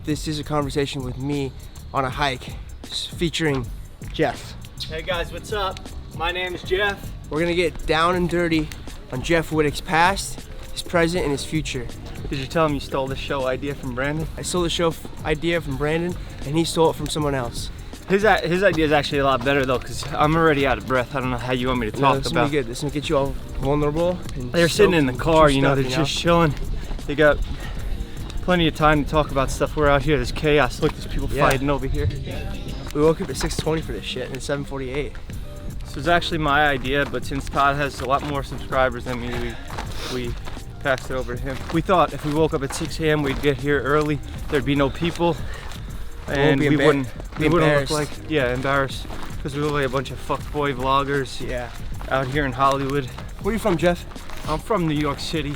This is a conversation with me on a hike featuring Jeff. Hey guys, what's up? My name is Jeff. We're gonna get down and dirty on Jeff Wittick's past, his present, and his future. Did you tell him you stole the show idea from Brandon? I stole the show idea from Brandon, and he stole it from someone else. His idea is actually a lot better though, because I'm already out of breath. I don't know how you want me to talk This is about. gonna be good. This is gonna get you all vulnerable. They're sitting in the car, you know, stuff, they're just chilling. They got plenty of time to talk about stuff. We're out here, there's chaos. Look, there's people fighting over here. We woke up at 6:20 for this shit, and it's 7:48. This was actually my idea, but since Todd has a lot more subscribers than me, we passed it over to him. We thought if we woke up at 6 a.m. we'd get here early, there'd be no people, and we wouldn't look like, embarrassed, because we look like a bunch of fuckboy vloggers out here in Hollywood. Where are you from, Jeff? I'm from New York City.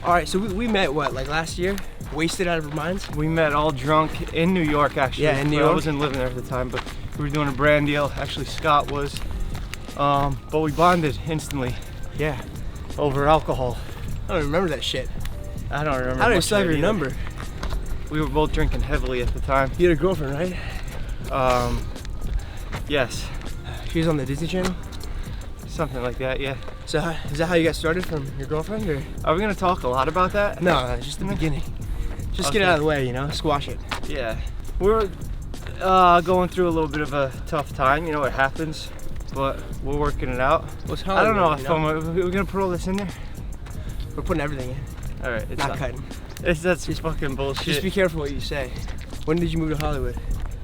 All right, so we met, what, like last year? Wasted out of our minds? We met all drunk in New York, actually. Yeah, in New York. I wasn't living there at the time, but we were doing a brand deal. Actually, Scott was. But we bonded instantly. Yeah. Over alcohol. I don't remember that shit. I don't remember. How did I still have your number? We were both drinking heavily at the time. You had a girlfriend, right? Yes. She was on the Disney Channel? Something like that, yeah. So is that how you got started, from your girlfriend, or? Are we gonna talk a lot about that? No, it's just the beginning. Just get it out of the way, you know, squash it. Yeah. We're going through a little bit of a tough time, you know, it happens, but we're working it out. I don't know if we're gonna put all this in there. We're putting everything in. All right, it's not cutting. That's just fucking bullshit. Just be careful what you say. When did you move to Hollywood?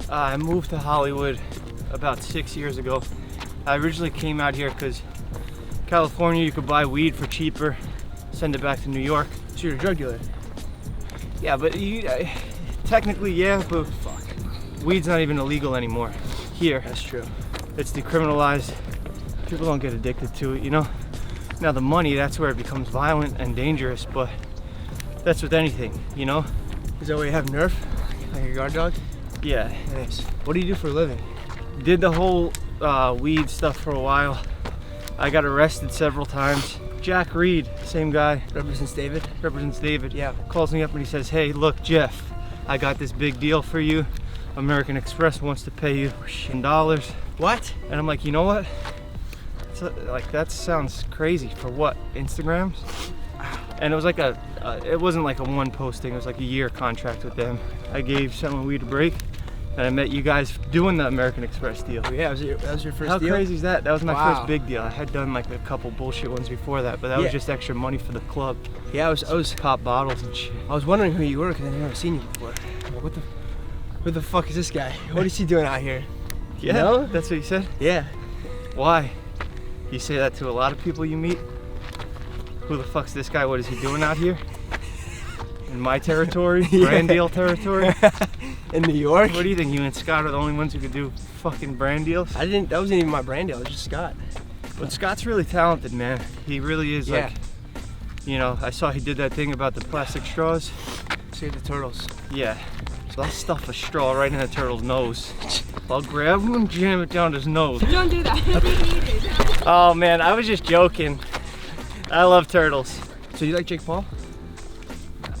I moved to Hollywood about 6 years ago. I originally came out here because California, you could buy weed for cheaper, send it back to New York. So you're a drug dealer? Yeah, but technically, yeah, but weed's not even illegal anymore here. That's true. It's decriminalized. People don't get addicted to it, you know? Now the money, that's where it becomes violent and dangerous, but that's with anything, you know? Is that why you have Nerf? Like a guard dog? Yeah. Nice. What do you do for a living? Did the whole weed stuff for a while. I got arrested several times. Jack Reed, same guy. Represents David? Represents David. Yeah. Calls me up and he says, hey, look, Jeff, I got this big deal for you. American Express wants to pay you $10. What? And I'm like, you know what? Like, that sounds crazy. For what? Instagrams? And it was like it wasn't like a one posting, it was like a year contract with them. I gave someone weed a break, and I met you guys doing the American Express deal. Oh, yeah, that was your first How deal? How crazy is that? That was my first big deal. I had done like a couple bullshit ones before that, but that was just extra money for the club. Yeah, I was pop bottles and shit. I was wondering who you were, because I've never seen you before. Like, who the fuck is this guy? What is he doing out here? Yeah, no? That's what you said? Yeah. Why? You say that to a lot of people you meet? Who the fuck's this guy? What is he doing out here? In my territory? Brand deal territory? In New York? What do you think? You and Scott are the only ones who could do fucking brand deals? That wasn't even my brand deal, it was just Scott. But Scott's really talented, man. He really is. Like, you know, I saw he did that thing about the plastic straws. Save the turtles. Yeah. So I'll stuff a straw right in the turtle's nose. I'll grab him and jam it down his nose. Don't do that. Oh man, I was just joking. I love turtles. So you like Jake Paul?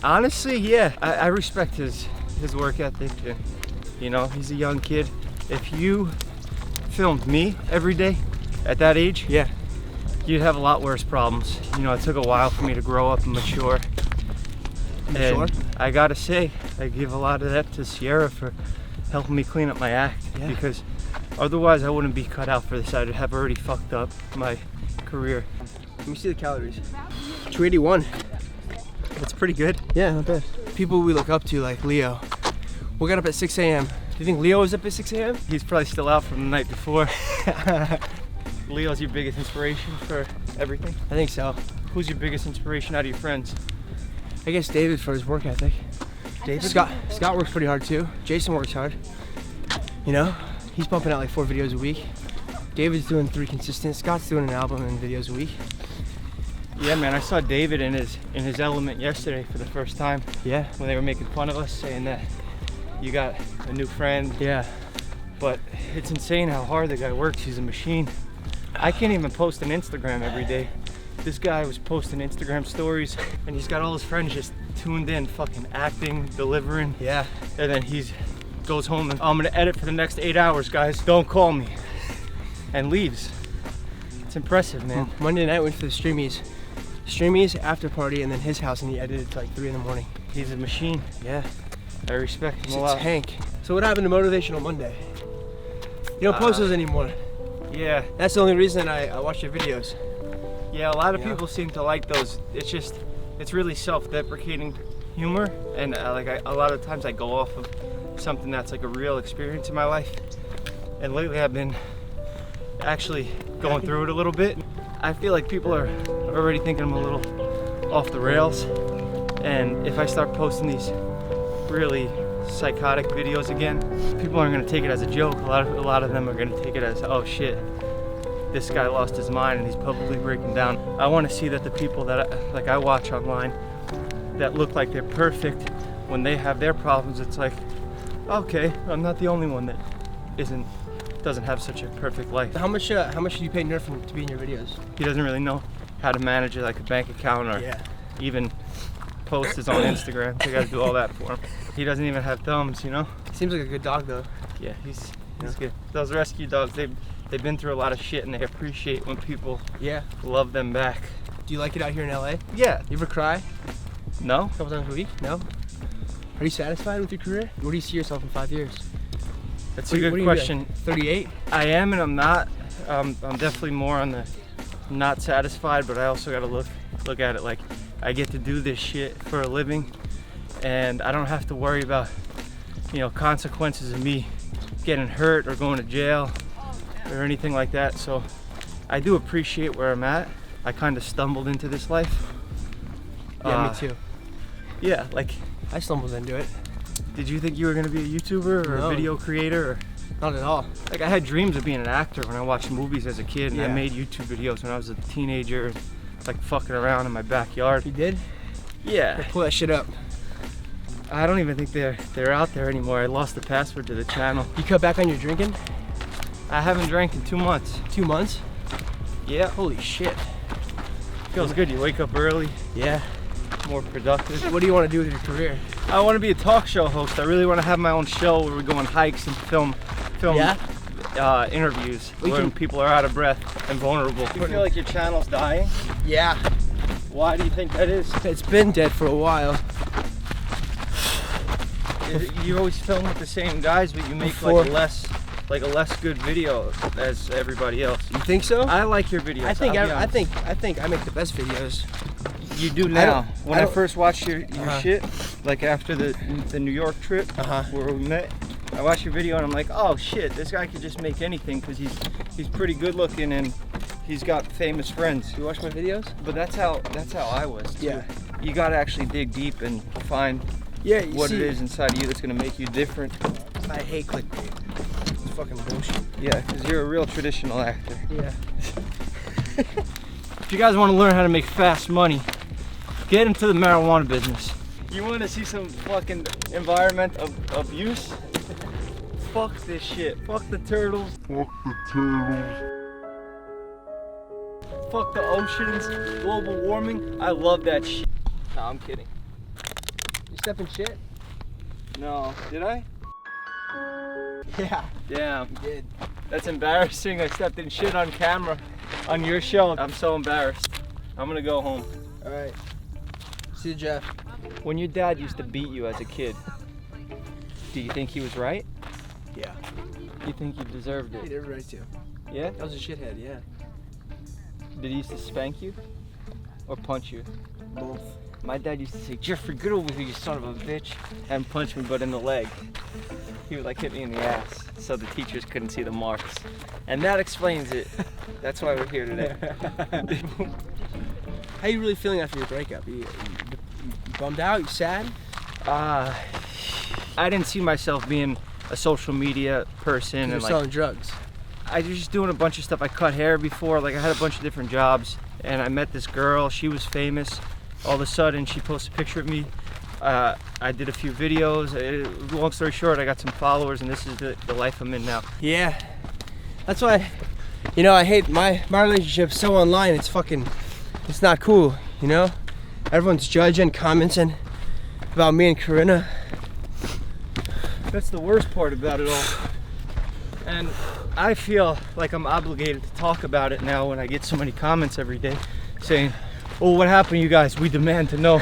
Honestly, yeah. I respect his work ethic. And, you know, he's a young kid. If you filmed me every day at that age, you'd have a lot worse problems. You know, it took a while for me to grow up and mature. And I gotta say, I give a lot of that to Sierra for helping me clean up my act, because otherwise I wouldn't be cut out for this. I'd have already fucked up my career. Let me see the calories. 281. That's pretty good. Yeah, not bad. People we look up to, like Leo. We got up at 6 a.m. Do you think Leo was up at 6 a.m.? He's probably still out from the night before. Leo's your biggest inspiration for everything? I think so. Who's your biggest inspiration out of your friends? I guess David, for his work ethic. David? Scott works pretty hard too. Jason works hard. You know, he's pumping out like 4 videos a week. David's doing 3 consistent. Scott's doing an album and videos a week. Yeah, man, I saw David in his element yesterday for the first time. Yeah. When they were making fun of us, saying that you got a new friend. Yeah. But it's insane how hard the guy works. He's a machine. I can't even post an Instagram every day. This guy was posting Instagram stories and he's got all his friends just tuned in, fucking acting, delivering. Yeah. And then goes home and I'm gonna edit for the next 8 hours, guys. Don't call me. And leaves. It's impressive, man. Monday night went for the Streamies after party, and then his house, and he edited till like 3 in the morning. He's a machine. Yeah. I respect him He's a a lot. tank. So what happened to Motivational Monday? You don't post those anymore. Yeah. That's the only reason I watch your videos. Yeah, a lot of Yeah. people seem to like those. It's really self-deprecating humor, and a lot of times I go off of something that's like a real experience in my life. And lately I've been actually going through it a little bit. I feel like people are already thinking I'm a little off the rails, and if I start posting these really psychotic videos again, people aren't gonna take it as a joke. A lot of them are gonna take it as, oh shit, this guy lost his mind and he's publicly breaking down. I want to see that the people that I watch online that look like they're perfect, when they have their problems, it's like, okay, I'm not the only one that doesn't have such a perfect life. How much do you pay Nerf to be in your videos? He doesn't really know how to manage like a bank account or even post his own Instagram. So I gotta do all that for him. He doesn't even have thumbs, you know? Seems like a good dog though. Yeah, he's good. Those rescue dogs, they've been through a lot of shit and they appreciate when people love them back. Do you like it out here in LA? Yeah. You ever cry? No? A couple times a week? No? Are you satisfied with your career? Where do you see yourself in 5 years? That's a good question. 38? I am and I'm not. I'm definitely more on the not satisfied, but I also gotta look at it like I get to do this shit for a living and I don't have to worry about, you know, consequences of me getting hurt or going to jail or anything like that. So I do appreciate where I'm at. I kind of stumbled into this life. Yeah, me too. Yeah, like I stumbled into it. Did you think you were gonna be a YouTuber or a video creator? Or, not at all. like I had dreams of being an actor when I watched movies as a kid, and I made YouTube videos when I was a teenager, like fucking around in my backyard. You did? Yeah. Pull that shit up. I don't even think they're out there anymore. I lost the password to the channel. You cut back on your drinking? I haven't drank in 2 months. 2 months? Yeah. Holy shit. Feels good. You wake up early. Yeah. More productive. What do you want to do with your career? I want to be a talk show host. I really want to have my own show where we go on hikes and film interviews when people are out of breath and vulnerable. Do you feel like your channel's dying? Yeah. Why do you think that is? It's been dead for a while. You always film with the same guys, but you make like a less good video as everybody else. You think so? I like your videos. I think I make the best videos. You do now. When I first watched your shit, like after the New York trip where we met, I watched your video and I'm like, oh shit, this guy could just make anything because he's pretty good looking and he's got famous friends. You watch my videos? But that's how I was too. Yeah. You gotta actually dig deep and find what it is inside of you that's gonna make you different. I hate clickbait. It's fucking bullshit. Yeah, because you're a real traditional actor. Yeah. If you guys want to learn how to make fast money, get into the marijuana business. You want to see some fucking environment of abuse? Fuck this shit. Fuck the turtles. Fuck the turtles. Fuck the oceans. Global warming. I love that shit. Nah, I'm kidding. You step in shit? No. Did I? Yeah. Damn. You did. That's embarrassing. I stepped in shit on camera on your show. I'm so embarrassed. I'm gonna go home. All right. See you, Jeff. When your dad used to beat you as a kid, do you think he was right? Yeah. You think you deserved He it? did every right to. Yeah? That was a shithead, yeah. Did he used to spank you? Or punch you? Both. My dad used to say, Jeffrey, get over here, you son of a bitch, and punch me, but in the leg. He would like hit me in the ass, so the teachers couldn't see the marks. And that explains it. That's why we're here today. How you really feeling after your breakup? You bummed out? You sad? I didn't see myself being a social media person. You're and selling drugs. I was just doing a bunch of stuff. I cut hair before, like I had a bunch of different jobs, and I met this girl. She was famous. All of a sudden, she posted a picture of me. I did a few videos. Long story short, I got some followers, and this is the life I'm in now. Yeah. That's why, I hate my relationship so online. It's fucking, It's not cool, you know? Everyone's judging, commenting about me and Corinna. That's the worst part about it all. And I feel like I'm obligated to talk about it now when I get so many comments every day saying, oh, what happened, you guys? We demand to know.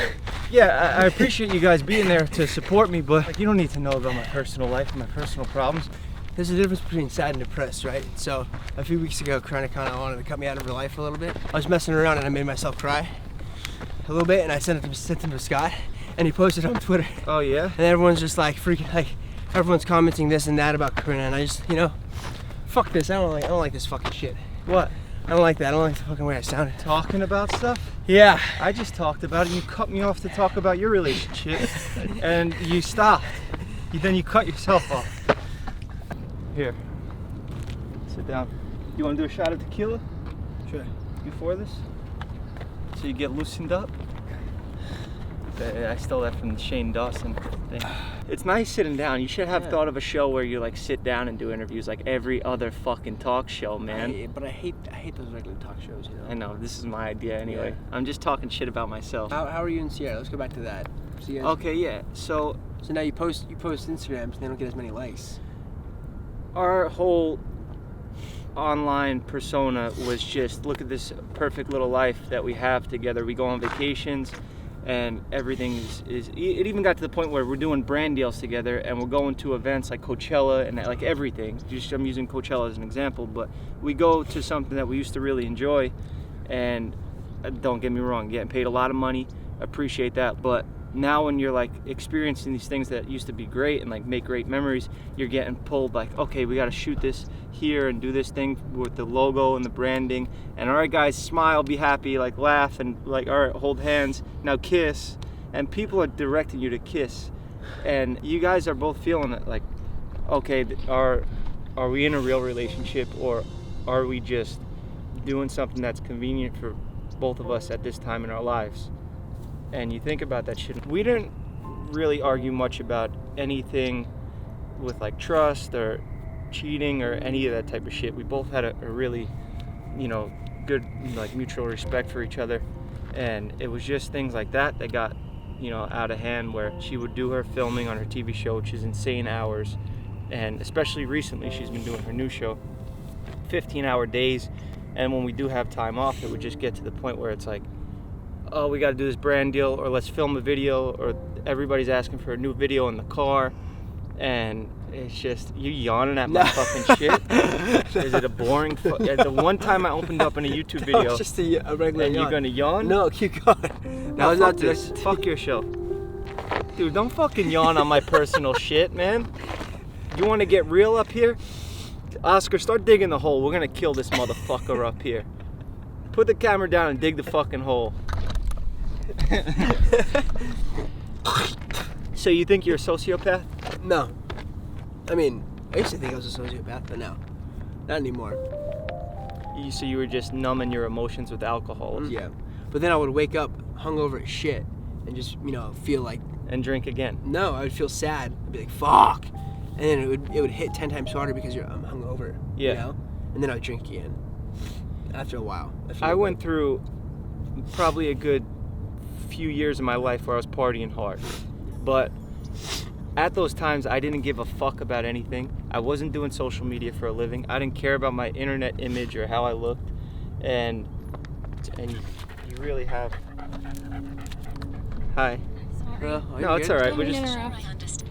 Yeah, I appreciate you guys being there to support me, but like, you don't need to know about my personal life and my personal problems. There's a difference between sad and depressed, right? So a few weeks ago, Corinna kind of wanted to cut me out of her life a little bit. I was messing around and I made myself cry a little bit, and I sent it to Scott, and he posted it on Twitter. Oh yeah? And everyone's just like freaking, like everyone's commenting this and that about Corinna, and I just, you know, fuck this. I don't like this fucking shit. What? I don't like that. I don't like the fucking way I sounded. Talking about stuff? Yeah. I just talked about it and you cut me off to talk about your relationship and you stopped. Then you cut yourself off. Here, sit down. You want to do a shot of tequila? Sure. Before this? So you get loosened up? I stole that from the Shane Dawson thing. It's nice sitting down. You should have thought of a show where you like sit down and do interviews like every other fucking talk show, man. But I hate those regular talk shows, you know? I know, this is my idea anyway. Yeah. I'm just talking shit about myself. How are you in Sierra? Let's go back to that. So okay, yeah. So now you post Instagrams and they don't get as many likes. Our whole online persona was just, look at this perfect little life that we have together. We go on vacations and everything is it even got to the point where we're doing brand deals together and we're going to events like Coachella and like everything. I'm using Coachella as an example, but we go to something that we used to really enjoy, and don't get me wrong, getting paid a lot of money, appreciate that, but now when you're like experiencing these things that used to be great and like make great memories, you're getting pulled like, okay, we got to shoot this here and do this thing with the logo and the branding, and all right guys, smile, be happy, like laugh, and like, all right, hold hands, now kiss, and people are directing you to kiss, and you guys are both feeling it like, okay, are we in a real relationship, or are we just doing something that's convenient for both of us at this time in our lives? And you think about that shit. We didn't really argue much about anything with like trust or cheating or any of that type of shit. We both had a really, you know, good like mutual respect for each other, and it was just things like that that got, you know, out of hand, where she would do her filming on her TV show, which is insane hours, and especially recently she's been doing her new show, 15-hour days, and when we do have time off, it would just get to the point where it's like, oh, we got to do this brand deal, or let's film a video, or everybody's asking for a new video in the car, and it's just, you yawning at my fucking shit? Is it a boring the one time I opened up in a YouTube video, no, just a regular and yawn. you're gonna yawn? No, keep going. No, fuck this. Fuck your show. Dude, don't fucking yawn on my personal shit, man. You want to get real up here? Oscar, start digging the hole. We're gonna kill this motherfucker up here. Put the camera down and dig the fucking hole. So you think you're a sociopath? No. I mean, I used to think I was a sociopath, but no. Not anymore. So you were just numbing your emotions with alcohol? Yeah. But then I would wake up hungover as shit and just, you know, feel like... And drink again? No, I would feel sad. I'd be like, fuck! And then it would hit 10 times harder because I'm hungover, you know? And then I would drink again. After a while. I went through probably a good few years of my life where I was partying hard, but at those times I didn't give a fuck about anything. I wasn't doing social media for a living. I didn't care about my internet image or how I looked, and you really have. Hi. Sorry. No, it's all right. We're just.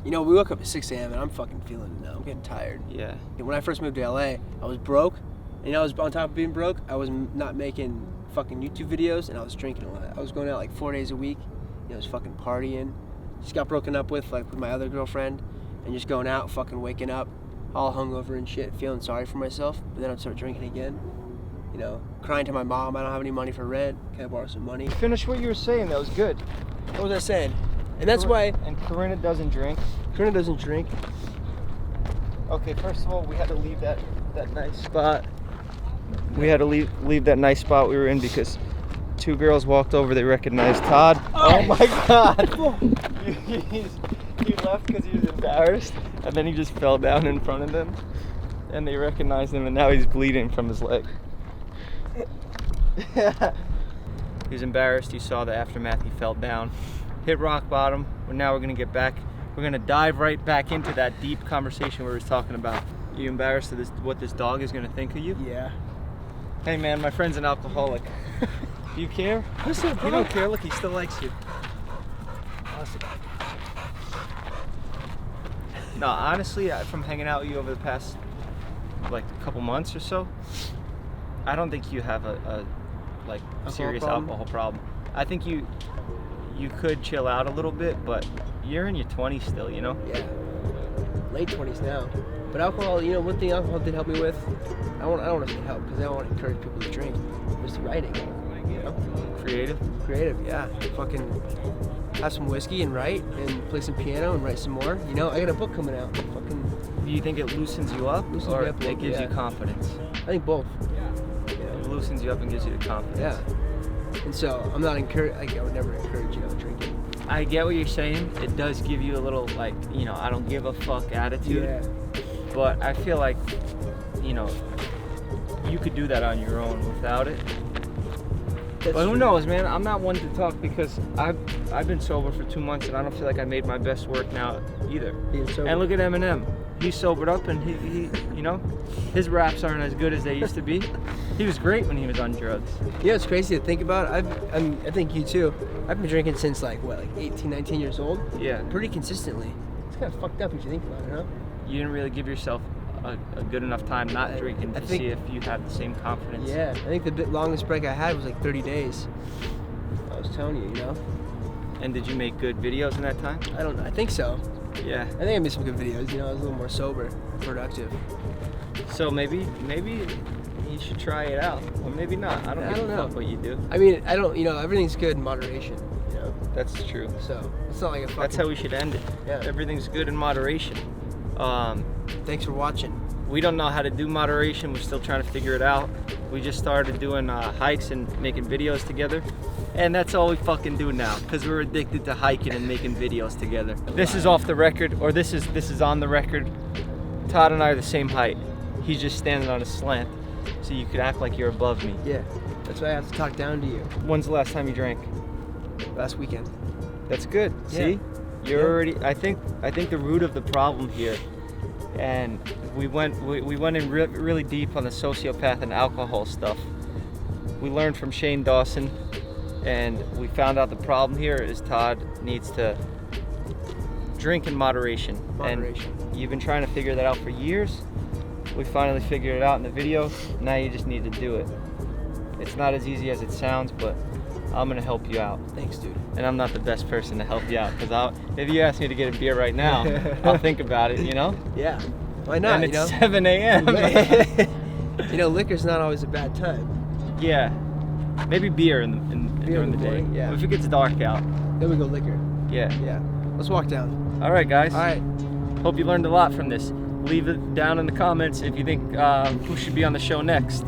You know, we woke up at 6 a.m. and I'm fucking feeling it now. I'm getting tired. Yeah. When I first moved to LA, I was broke, and I was on top of being broke. I was not making fucking YouTube videos, and I was drinking a lot. I was going out like 4 days a week. You know, I was fucking partying. Just got broken up with my other girlfriend, and just going out, fucking waking up, all hungover and shit, feeling sorry for myself. But then I'd start drinking again. You know, crying to my mom, I don't have any money for rent. Can I borrow some money? Finish what you were saying. That was good. What was I saying? And that's why. And Corinna doesn't drink. Corinna doesn't drink. Okay, first of all, we had to leave that nice spot. We had to leave that nice spot we were in because two girls walked over. They recognized Todd. Oh my God! He left because he was embarrassed, and then he just fell down in front of them, and they recognized him, and now he's bleeding from his leg. He was embarrassed. You saw the aftermath. He fell down, hit rock bottom. But now we're gonna get back. We're gonna dive right back into that deep conversation we were talking about. You embarrassed of what this dog is gonna think of you? Yeah. Hey man, my friend's an alcoholic. Do you care? Listen, You don't care. Look, he still likes you. Awesome. No, honestly, from hanging out with you over the past like a couple months or so, I don't think you have a serious alcohol problem. I think you could chill out a little bit, but you're in your 20s still, you know? Yeah. Late 20s now. But alcohol, you know, one thing alcohol did help me with, I don't want to say help because I don't want to encourage people to drink, was the writing. You know? Creative, yeah. Fucking have some whiskey and write and play some piano and write some more. You know, I got a book coming out. Fucking. Do you think it loosens you up, or me up a it little, gives you yeah. confidence? I think both. It loosens you up and gives you the confidence. Yeah. And so I'm not I would never encourage, you know, drinking. I get what you're saying. It does give you a little, like, you know, I don't give a fuck attitude. Yeah. But I feel like, you know, you could do that on your own without it. But who knows, man? I'm not one to talk because I've been sober for 2 months and I don't feel like I made my best work now either. Being sober. And look at Eminem. He sobered up and he you know, his raps aren't as good as they used to be. He was great when he was on drugs. Yeah, it's crazy to think about. I think you too. I've been drinking since like 18, 19 years old. Yeah. Pretty consistently. It's kind of fucked up if you think about it, huh? You didn't really give yourself a good enough time not drinking to see if you had the same confidence. Yeah, I think the longest break I had was like 30 days. I was telling you, you know? And did you make good videos in that time? I don't know. I think so. Yeah. I think I made some good videos, you know, I was a little more sober, productive. So maybe you should try it out. Or maybe not. I don't know what you do. I mean, everything's good in moderation, you know? That's true. So, it's not like a fucking... That's how we should end it. Yeah. Everything's good in moderation. Thanks for watching. We don't know how to do moderation. We're still trying to figure it out. We just started doing hikes and making videos together. And that's all we fucking do now, because we're addicted to hiking and making videos together. This is off the record, or this is on the record. Todd and I are the same height. He's just standing on a slant, so you could act like you're above me. Yeah, that's why I have to talk down to you. When's the last time you drank? Last weekend. That's good. Yeah. See, you're already. I think the root of the problem here, and we went in really deep on the sociopath and alcohol stuff. We learned from Shane Dawson, and we found out the problem here is Todd needs to drink in moderation. And you've been trying to figure that out for years. We finally figured it out in the video. Now you just need to do it. It's not as easy as it sounds, but I'm gonna help you out. Thanks, dude. And I'm not the best person to help you out, because if you ask me to get a beer right now, I'll think about it, you know? Yeah. Why not? And it's 7 a.m. You know, liquor's not always a bad time. Yeah. Maybe beer during the day. morning, yeah. If it gets dark out. Then we go liquor. Yeah. Yeah. Let's walk down. All right, guys. All right. Hope you learned a lot from this. Leave it down in the comments if you think who should be on the show next.